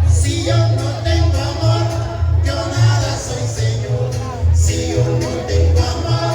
Si yo no tengo amor, yo nada soy, Señor. Si yo no tengo amor,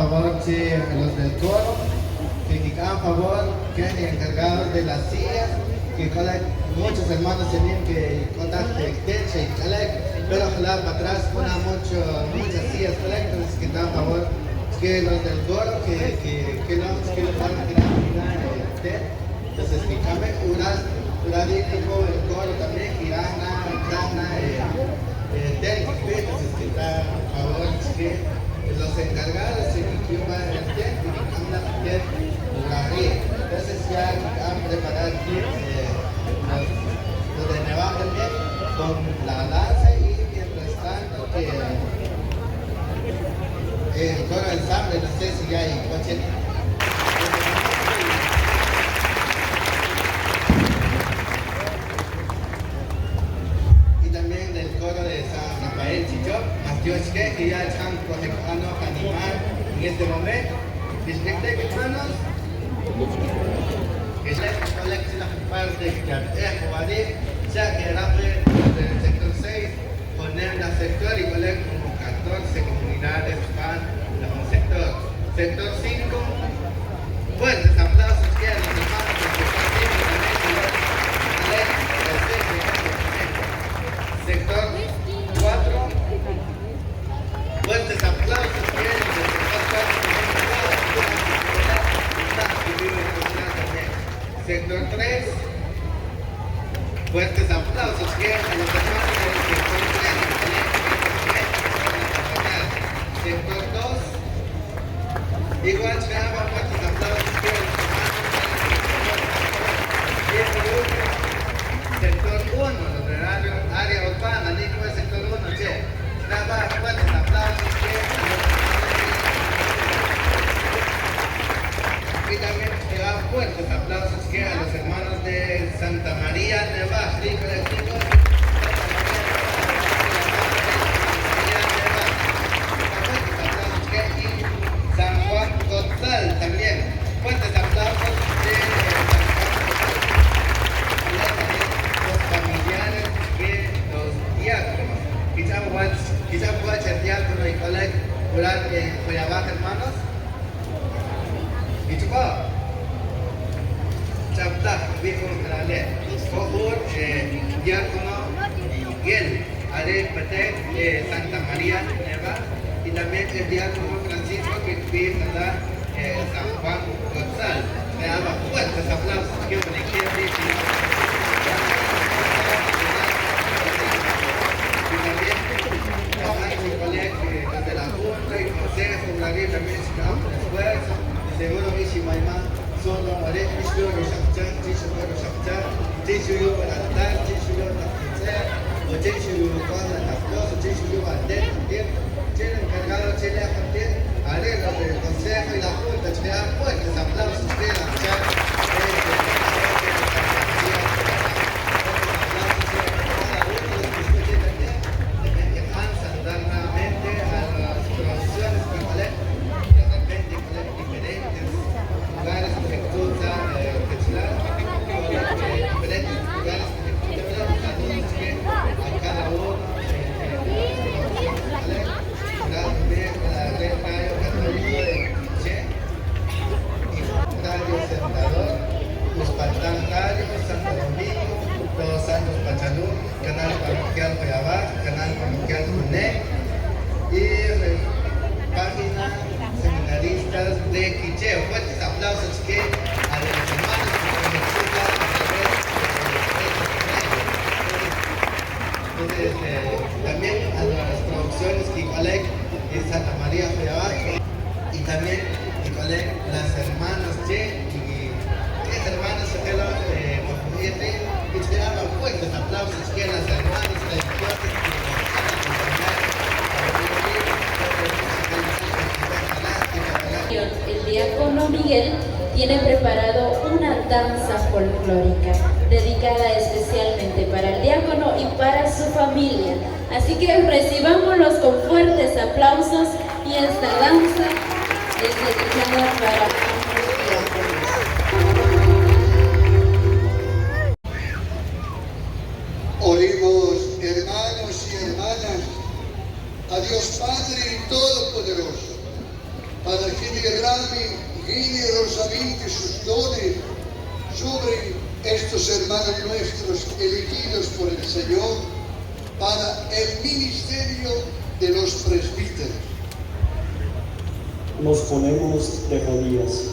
favor, sí, a los del coro, que a favor, que han encargado de las sillas, que muchos hermanos tenían que contar de extensa y pero ojalá para atrás muchas sillas, entonces que a favor, que los del coro, que lo van a tirar, entonces que cambie, el coro también, Irana, entonces que está a favor, que los encargados se van a hacer entonces ya han preparado aquí lo de Nevada también con la danza y mientras tanto el coro ensamble, no sé si ya hay coche. Y también del coro de San Rafael Chichop, que ya están conectando a animar en este momento. Disfruten, hermanos. Que se colecten las partes que ya que era del sector 6, poner la sector y poner como 14 comunidades van en un sector. Sector 5, fuertes aplausos que a los hermanos del sector 5 sector 4, fuertes aplausos que a los sector 3, fuertes aplausos que a los hermanos del sector 3, sector 2, igual se hagan fuertes aplausos que a los hermanos del sector 1, los del área urbana, digo el sector 1, se hagan fuertes aplausos que a los y también se dan fuertes aplausos que a los hermanos de Santa María de Bach, y San Juan Cotzal también. Fuertes aplausos de los familiares de los diáconos. Quizá pueda ser diácono y colega durante Cuyabat, hermanos. Itu kok capta biko kerale kohur diácono Miguel ada petek Santa María Neva y también el diácono Francisco que vive en San Juan Gonzal. Me daba fuertes aplausos que me quiero decir. Y también mi colega desde la Junta y Consejo también se da un esfuerzo. Seguro que si mamá solo haré esto lo sabía, eso lo sabía, eso yo para dar, eso yo para hacer, o eso yo para las cosas, eso yo para hacer, tiene encargado de la gente, haré lo del consejo y la junta, se dan fuertes aplausos de la también a las producciones Kikolek en Santa María Cuyabat y también Kikolek las hermanas Che y tres hermanas que lo y se daban fuertes aplausos que las hermanas el diácono Miguel tiene preparado una danza folclórica dedicada especialmente para el diácono y para su familia. Así que recibámoslos con fuertes aplausos y esta danza es dedicada para ambos diáconos. Oremos, hermanos y hermanas, a Dios Padre Todopoderoso, para que derrame generosamente sus dones sobre estos hermanos nuestros elegidos por el Señor para el ministerio de los presbíteros. Nos ponemos de rodillas.